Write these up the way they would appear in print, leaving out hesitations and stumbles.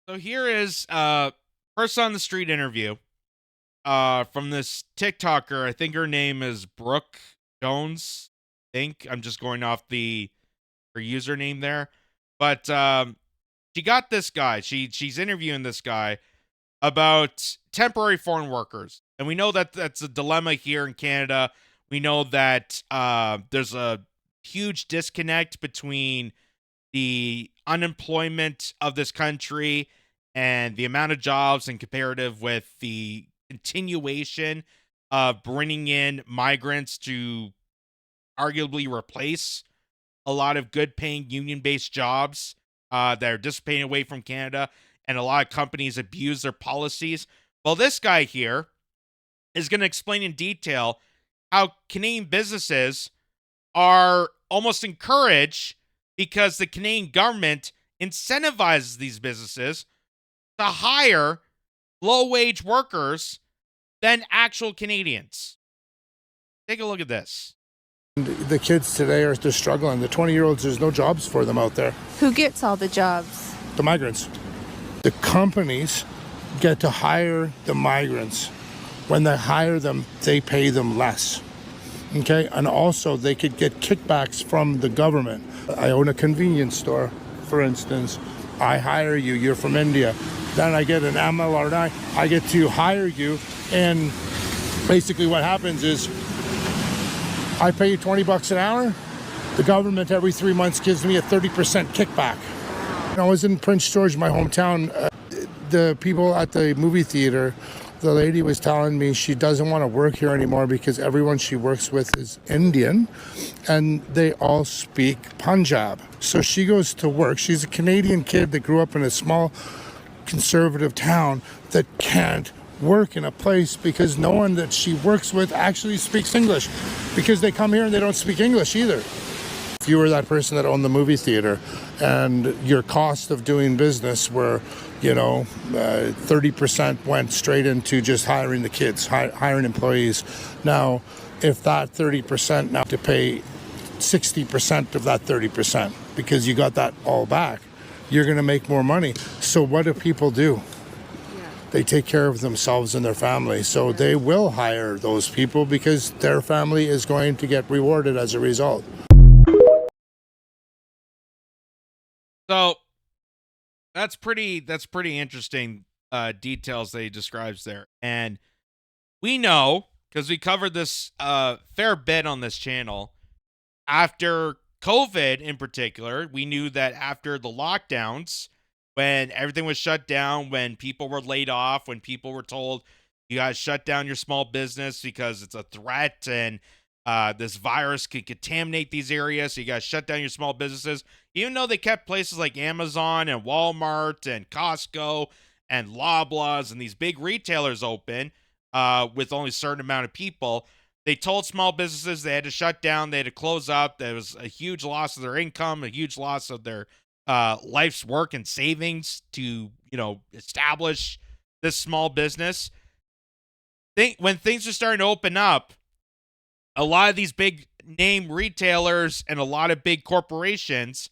So here is person on the street interview from this TikToker. I think her name is Brooke Jones. I think I'm just going off the her username there. But she got this guy. She's interviewing this guy about temporary foreign workers. And we know that that's a dilemma here in Canada. We know that there's a huge disconnect between the unemployment of this country and the amount of jobs and comparative with the continuation of bringing in migrants to arguably replace a lot of good paying union based jobs that are dissipating away from Canada, and a lot of companies abuse their policies. Well, this guy here is going to explain in detail how Canadian businesses are almost encouraged because the Canadian government incentivizes these businesses to hire low wage workers than actual Canadians. Take a look at this. The kids today they're struggling. The 20-year-olds, there's no jobs for them out there. Who gets all the jobs? The migrants. The companies get to hire the migrants. When they hire them, they pay them less. Okay? And also, they could get kickbacks from the government. I own a convenience store, for instance. I hire you. You're from India. Then I get an MLRI. I get to hire you. And basically what happens is I pay you $20 an hour. The government every 3 months gives me a 30% kickback. When I was in Prince George, my hometown. The people at the movie theater, the lady was telling me she doesn't want to work here anymore because everyone she works with is Indian and they all speak Punjab. So she goes to work. She's a Canadian kid that grew up in a small conservative town that can't work in a place because no one that she works with actually speaks English, because they come here and they don't speak English either. If you were that person that owned the movie theater and your cost of doing business were 30% went straight into just hiring the kids, hiring employees. Now, if that 30% now to pay 60% of that 30% because you got that all back, you're going to make more money. So what do people do? They take care of themselves and their family. So they will hire those people because their family is going to get rewarded as a result. So that's pretty interesting details that he describes there. And we know, because we covered this fair bit on this channel, after COVID in particular, we knew that after the lockdowns, when everything was shut down, when people were laid off, when people were told, you guys shut down your small business because it's a threat and this virus could contaminate these areas, so you guys shut down your small businesses. Even though they kept places like Amazon and Walmart and Costco and Loblaws and these big retailers open with only a certain amount of people, they told small businesses they had to shut down, they had to close up. There was a huge loss of their income, a huge loss of their life's work and savings to, establish this small business. When things are starting to open up, a lot of these big name retailers and a lot of big corporations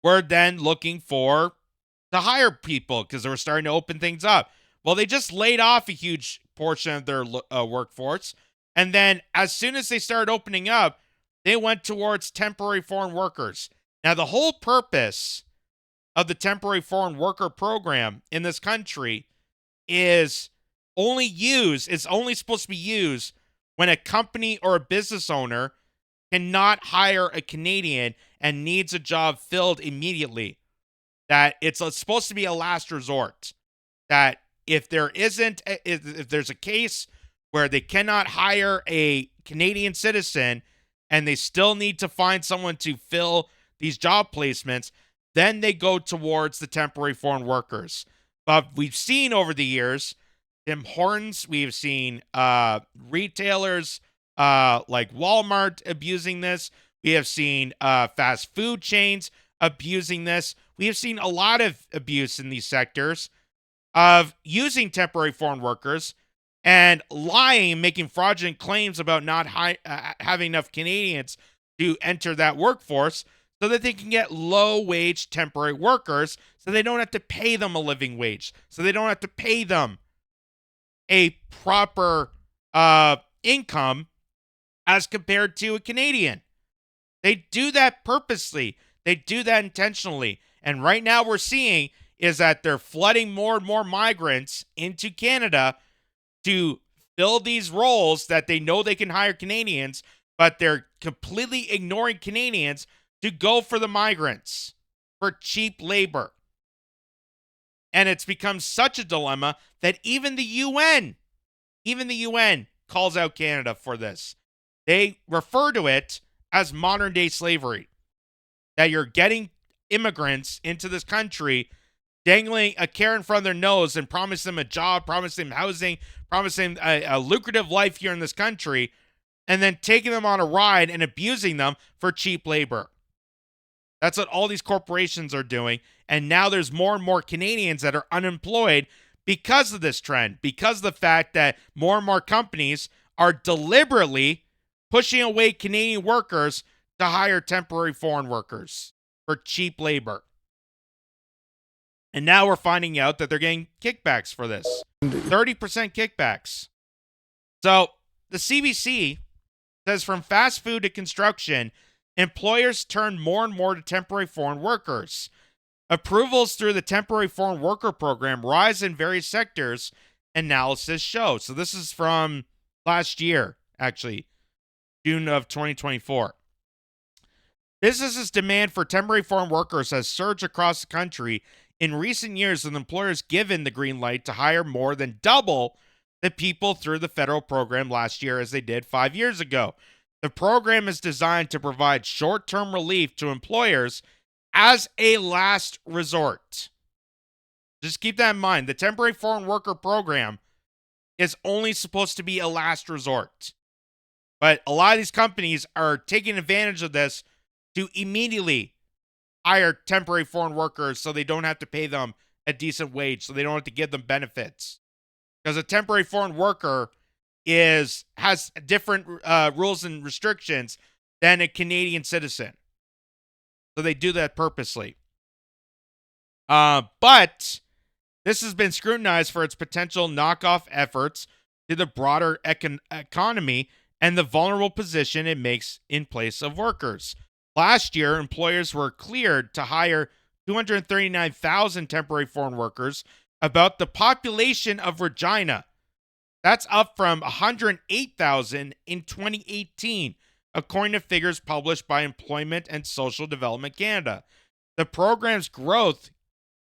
were then looking to hire people because they were starting to open things up. Well, they just laid off a huge portion of their workforce. And then as soon as they started opening up, they went towards temporary foreign workers. Now, the whole purpose of the temporary foreign worker program in this country is only supposed to be used when a company or a business owner cannot hire a Canadian and needs a job filled immediately. That it's supposed to be a last resort. That if there's a case where they cannot hire a Canadian citizen and they still need to find someone to fill these job placements, then they go towards the temporary foreign workers. But we've seen over the years, Tim Hortons, we've seen retailers like Walmart abusing this. We have seen fast food chains abusing this. We have seen a lot of abuse in these sectors of using temporary foreign workers and lying, making fraudulent claims about not having enough Canadians to enter that workforce so that they can get low-wage temporary workers so they don't have to pay them a living wage, so they don't have to pay them a proper income as compared to a Canadian. They do that purposely. They do that intentionally. And right now we're seeing is that they're flooding more and more migrants into Canada to fill these roles that they know they can hire Canadians, but they're completely ignoring Canadians to go for the migrants for cheap labor. And it's become such a dilemma that even the UN calls out Canada for this. They refer to it as modern day slavery. That you're getting immigrants into this country, dangling a carrot in front of their nose and promise them a job, promise them housing, promise them a lucrative life here in this country, and then taking them on a ride and abusing them for cheap labor. That's what all these corporations are doing. And now there's more and more Canadians that are unemployed because of this trend, because of the fact that more and more companies are deliberately pushing away Canadian workers to hire temporary foreign workers for cheap labor. And now we're finding out that they're getting kickbacks for this. 30% kickbacks. So the CBC says from fast food to construction, employers turn more and more to temporary foreign workers. Approvals through the temporary foreign worker program rise in various sectors, analysis shows. So this is from last year, actually, June of 2024. Businesses' demand for temporary foreign workers has surged across the country in recent years, with employers given the green light to hire more than double the people through the federal program last year as they did 5 years ago. The program is designed to provide short-term relief to employers as a last resort. Just keep that in mind. The temporary foreign worker program is only supposed to be a last resort. But a lot of these companies are taking advantage of this to immediately hire temporary foreign workers so they don't have to pay them a decent wage, so they don't have to give them benefits. Because a temporary foreign worker has different rules and restrictions than a Canadian citizen. So they do that purposely. But this has been scrutinized for its potential knockoff efforts to the broader economy and the vulnerable position it makes in place of workers. Last year, employers were cleared to hire 239,000 temporary foreign workers, about the population of Regina. That's up from 108,000 in 2018, according to figures published by Employment and Social Development Canada. The program's growth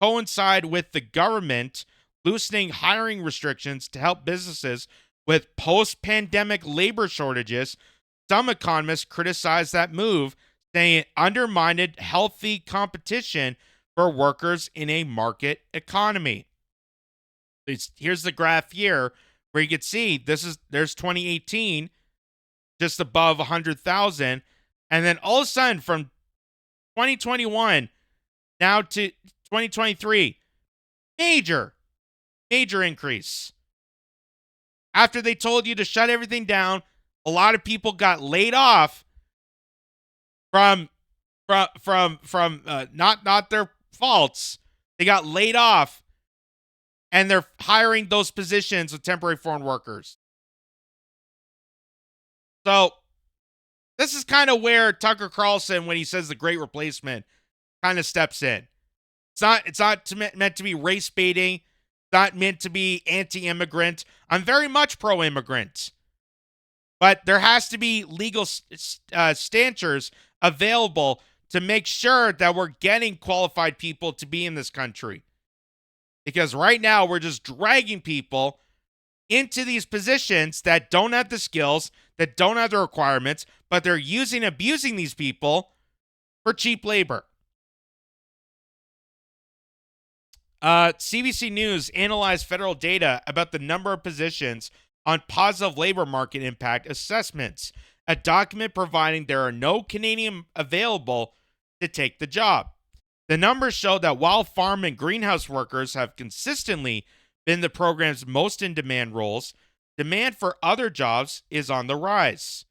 coincide with the government loosening hiring restrictions to help businesses with post-pandemic labor shortages. Some economists criticize that move, saying it undermined healthy competition for workers in a market economy. Here's the graph here where you can see there's 2018, just above 100,000, and then all of a sudden from 2021 now to 2023, major increase. After they told you to shut everything down, a lot of people got laid off from not their faults. They got laid off, and they're hiring those positions with temporary foreign workers. So this is kind of where Tucker Carlson, when he says the great replacement, kind of steps in. It's not meant to be race baiting. It's not meant to be anti-immigrant. I'm very much pro-immigrant. But there has to be legal stanchers available to make sure that we're getting qualified people to be in this country. Because right now we're just dragging people into these positions that don't have the skills, that don't have the requirements, but they're abusing these people for cheap labor. CBC News analyzed federal data about the number of positions on positive labor market impact assessments, a document providing there are no Canadian available to take the job. The numbers show that while farm and greenhouse workers have consistently been the program's most in-demand roles, demand for other jobs is on the rise.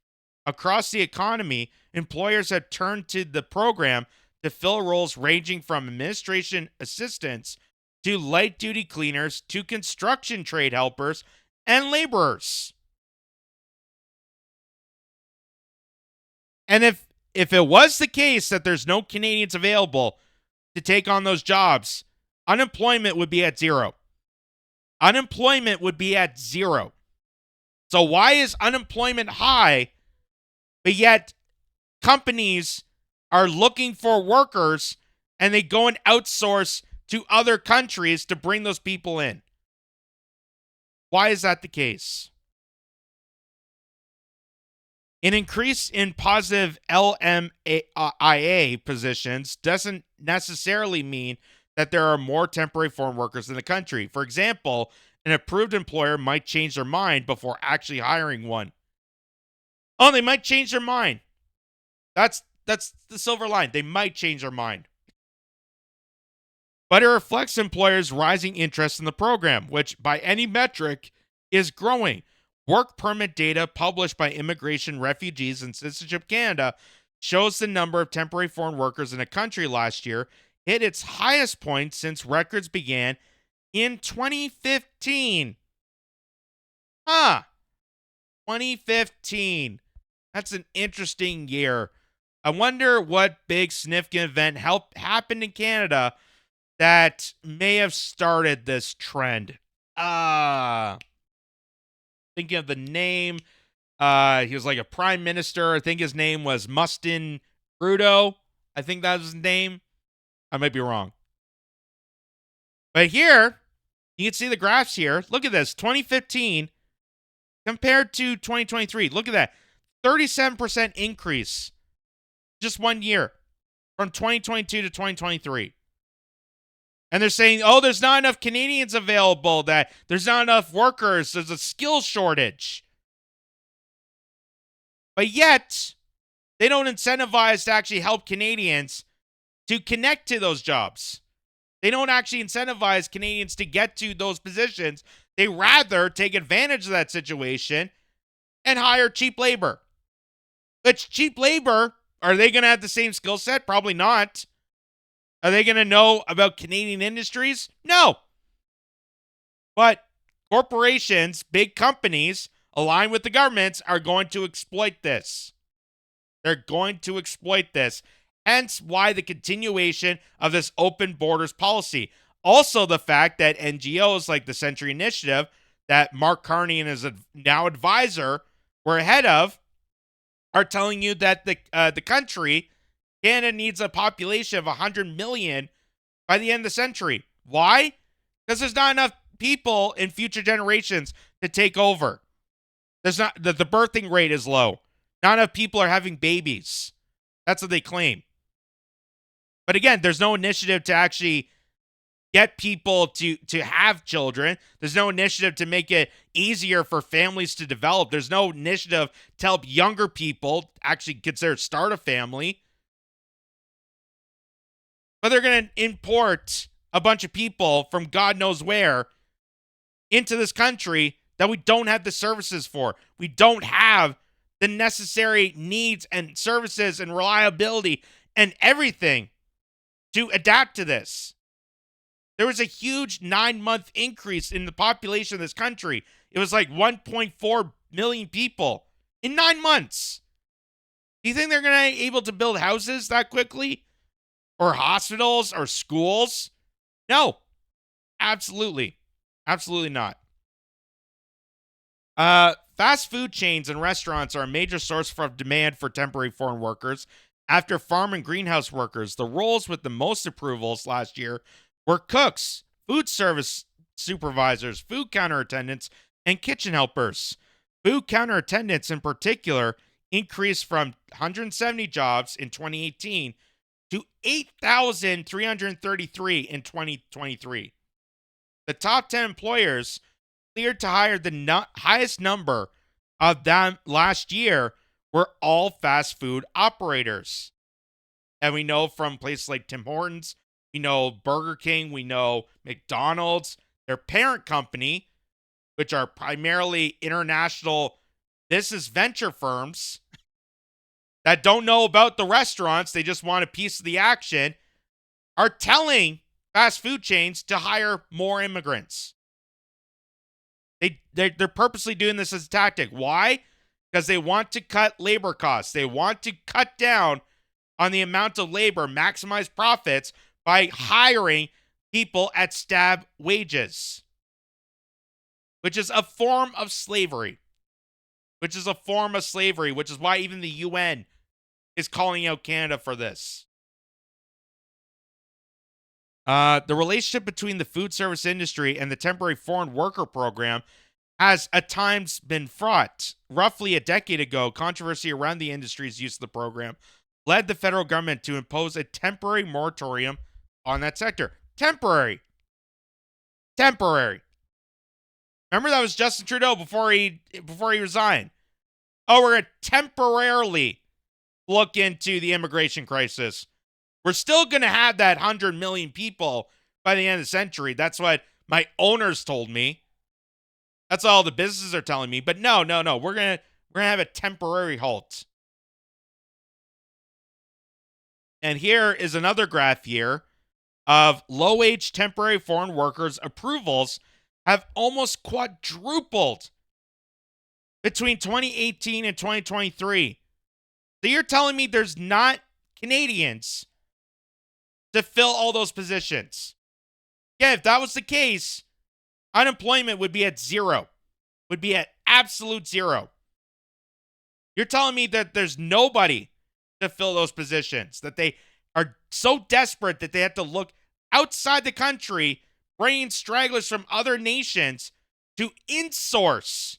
Across the economy, employers have turned to the program to fill roles ranging from administration assistants to light duty cleaners to construction trade helpers and laborers. And if it was the case that there's no Canadians available to take on those jobs, unemployment would be at zero. Unemployment would be at zero. So why is unemployment high, but yet companies are looking for workers and they go and outsource to other countries to bring those people in? Why is that the case? An increase in positive LMIA positions doesn't necessarily mean that there are more temporary foreign workers in the country. For example, an approved employer might change their mind before actually hiring one. Oh, they might change their mind. That's the silver line. They might change their mind. But it reflects employers' rising interest in the program, which by any metric is growing. Work permit data published by Immigration, Refugees, and Citizenship Canada shows the number of temporary foreign workers in the country last year hit its highest point since records began in 2015. 2015. That's an interesting year. I wonder what big significant event happened in Canada that may have started this trend. Thinking of the name. He was like a prime minister. I think his name was Justin Trudeau. I think that was his name. I might be wrong. But here, you can see the graphs here. Look at this. 2015 compared to 2023. Look at that. 37% increase. Just 1 year. From 2022 to 2023. And they're saying, oh, there's not enough Canadians available, that there's not enough workers, there's a skill shortage. But yet, they don't incentivize to actually help Canadians to connect to those jobs. They don't actually incentivize Canadians to get to those positions. They rather take advantage of that situation and hire cheap labor. But cheap labor, are they going to have the same skill set? Probably not. Are they going to know about Canadian industries? No. But corporations, big companies, aligned with the governments, are going to exploit this. They're going to exploit this. Hence why the continuation of this open borders policy. Also the fact that NGOs like the Century Initiative, that Mark Carney and his now advisor were ahead of, are telling you that the country, Canada, needs a population of 100 million by the end of the century. Why? Because there's not enough people in future generations to take over. There's not the birthing rate is low. Not enough people are having babies. That's what they claim. But again, there's no initiative to actually get people to have children. There's no initiative to make it easier for families to develop. There's no initiative to help younger people actually consider start a family. But they're going to import a bunch of people from God knows where into this country that we don't have the services for. We don't have the necessary needs and services and reliability and everything to adapt to this. There was a huge 9-month increase in the population of this country. It was like 1.4 million people in 9 months. Do you think they're going to be able to build houses that quickly? Or hospitals or schools? No. Absolutely. Absolutely not. Fast food chains and restaurants are a major source of demand for temporary foreign workers. After farm and greenhouse workers, the roles with the most approvals last year were cooks, food service supervisors, food counter attendants, and kitchen helpers. Food counter attendants in particular increased from 170 jobs in 2018 to 8,333 in 2023. The top 10 employers cleared to hire the highest number of them last year were all fast food operators. And we know from places like Tim Hortons, we know Burger King, we know McDonald's, their parent company, which are primarily international business venture firms, that don't know about the restaurants, they just want a piece of the action, are telling fast food chains to hire more immigrants. They're purposely doing this as a tactic. Why? Because they want to cut labor costs. They want to cut down on the amount of labor, maximize profits by hiring people at stab wages, which is a form of slavery. Which is why even the UN is calling out Canada for this. The relationship between the food service industry and the temporary foreign worker program has at times been fraught. Roughly a decade ago, controversy around the industry's use of the program led the federal government to impose a temporary moratorium on that sector. Temporary. Remember, that was Justin Trudeau before he resigned. Oh, we're going to temporarily look into the immigration crisis. We're still going to have that 100 million people by the end of the century. That's what my owners told me. That's all the businesses are telling me. But no. We're going to have a temporary halt. And here is another graph here of low-wage temporary foreign workers approvals have almost quadrupled between 2018 and 2023. So you're telling me there's not Canadians to fill all those positions? Yeah, if that was the case, unemployment would be at zero. Would be at absolute zero. You're telling me that there's nobody to fill those positions, that they are so desperate that they have to look outside the country, bringing stragglers from other nations to insource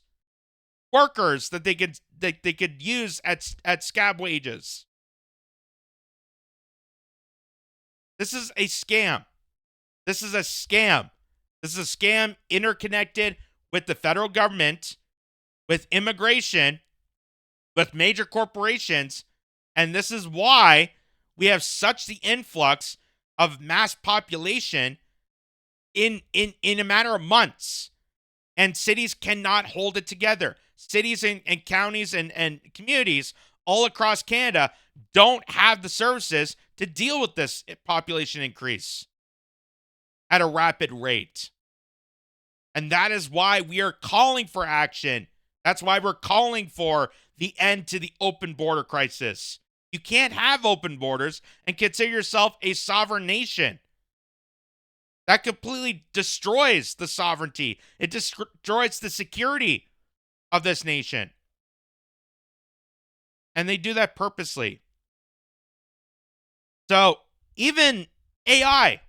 workers that they could use at scab wages. This is a scam. This is a scam interconnected with the federal government, with immigration, with major corporations, and this is why we have such the influx of mass population in a matter of months. And cities cannot hold it together. Cities and counties and communities all across Canada don't have the services to deal with this population increase at a rapid rate. And that is why we are calling for action. That's why we're calling for the end to the open border crisis. You can't have open borders and consider yourself a sovereign nation. That completely destroys the sovereignty. It destroys the security of this nation. And they do that purposely. So even AI,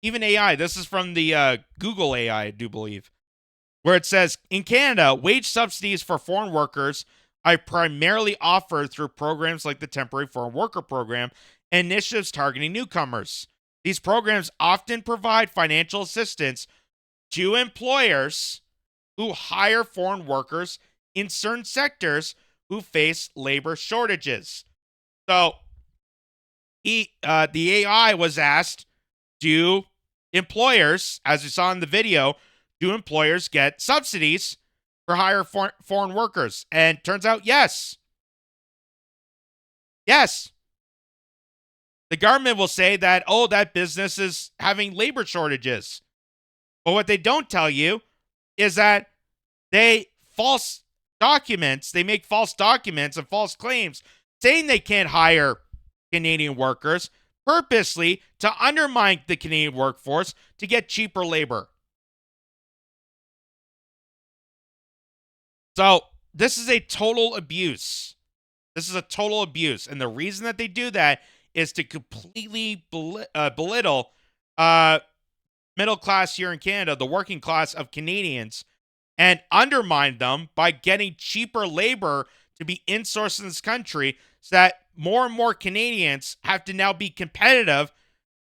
this is from the Google AI, I do believe, where it says, in Canada, wage subsidies for foreign workers are primarily offered through programs like the Temporary Foreign Worker Program and initiatives targeting newcomers. These programs often provide financial assistance to employers who hire foreign workers in certain sectors who face labor shortages. So the AI was asked, do employers, as we saw in the video, do employers get subsidies for hire foreign workers? And turns out, yes. Yes. The government will say that, oh, that business is having labor shortages. But what they don't tell you is that they make false documents and false claims saying they can't hire Canadian workers purposely to undermine the Canadian workforce to get cheaper labor. So this is a total abuse. And the reason that they do that is to completely belittle middle class here in Canada, the working class of Canadians, and undermine them by getting cheaper labor to be insourced in this country so that more and more Canadians have to now be competitive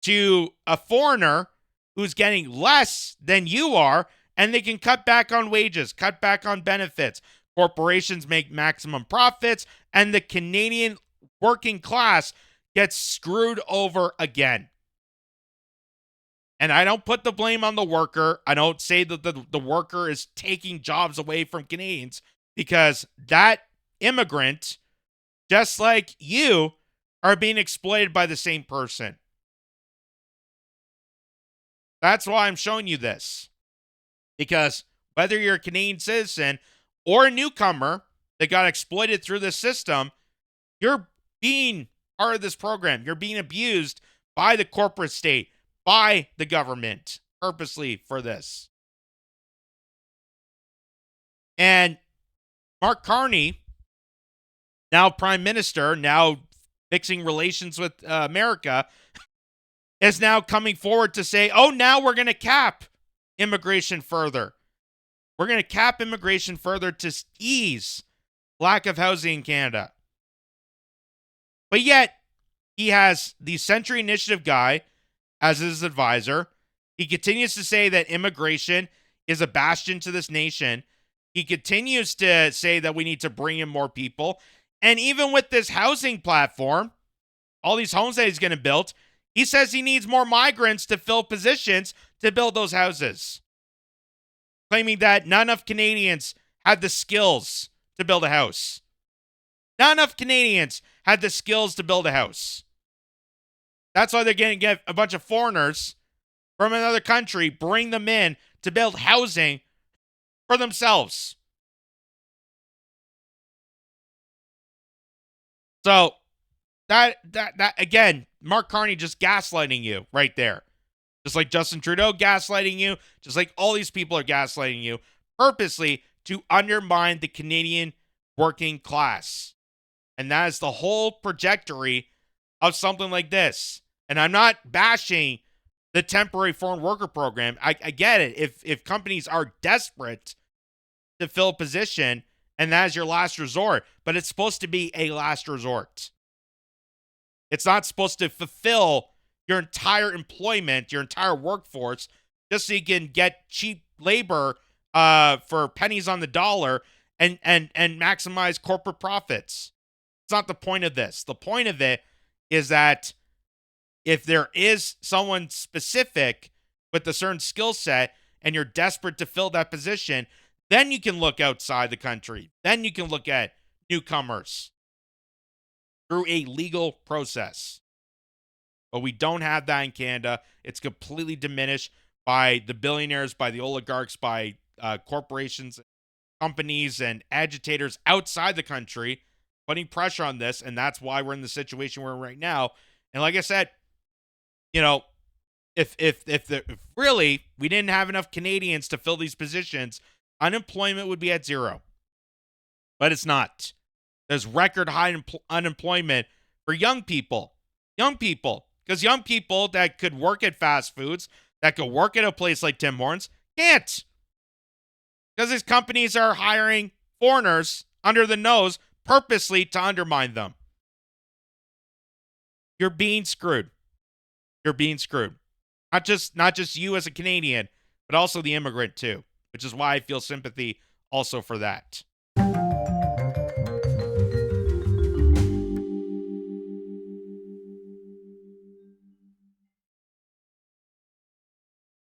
to a foreigner who's getting less than you are, and they can cut back on wages, cut back on benefits. Corporations make maximum profits, and the Canadian working class gets screwed over again. And I don't put the blame on the worker. I don't say that the worker is taking jobs away from Canadians, because that immigrant just like you are being exploited by the same person. That's why I'm showing you this. Because whether you're a Canadian citizen or a newcomer that got exploited through this system, you're being part of this program. You're being abused by the corporate state, by the government, purposely for this. And Mark Carney, now Prime Minister, now fixing relations with America, is now coming forward to say, oh, now we're going to cap immigration further. We're going to cap immigration further to ease lack of housing in Canada. But yet, he has the Century Initiative guy as his advisor. He continues to say that immigration is a bastion to this nation. He continues to say that we need to bring in more people. And even with this housing platform, all these homes that he's going to build, he says he needs more migrants to fill positions to build those houses. Claiming that not enough Canadians had the skills to build a house. Not enough Canadians had the skills to build a house. That's why they're going to get a bunch of foreigners from another country, bring them in to build housing for themselves. So, that again, Mark Carney just gaslighting you right there. Just like Justin Trudeau gaslighting you, just like all these people are gaslighting you, purposely to undermine the Canadian working class. And that is the whole trajectory of something like this. And I'm not bashing the temporary foreign worker program. I get it. If companies are desperate to fill a position and that is your last resort, but it's supposed to be a last resort. It's not supposed to fulfill your entire employment, your entire workforce, just so you can get cheap labor for pennies on the dollar and maximize corporate profits. It's not the point of this. The point of it is that if there is someone specific with a certain skill set and you're desperate to fill that position, then you can look outside the country. Then you can look at newcomers through a legal process. But we don't have that in Canada. It's completely diminished by the billionaires, by the oligarchs, by corporations, companies, and agitators outside the country putting pressure on this, and that's why we're in the situation we're in right now. And like I said, you know, if really we didn't have enough Canadians to fill these positions, unemployment would be at zero. But it's not. There's record high unemployment for young people. Young people. Because young people that could work at fast foods, that could work at a place like Tim Hortons, can't. Because these companies are hiring foreigners under the nose purposely to undermine them. You're being screwed. You're being screwed. Not just you as a Canadian, but also the immigrant too, which is why I feel sympathy also for that.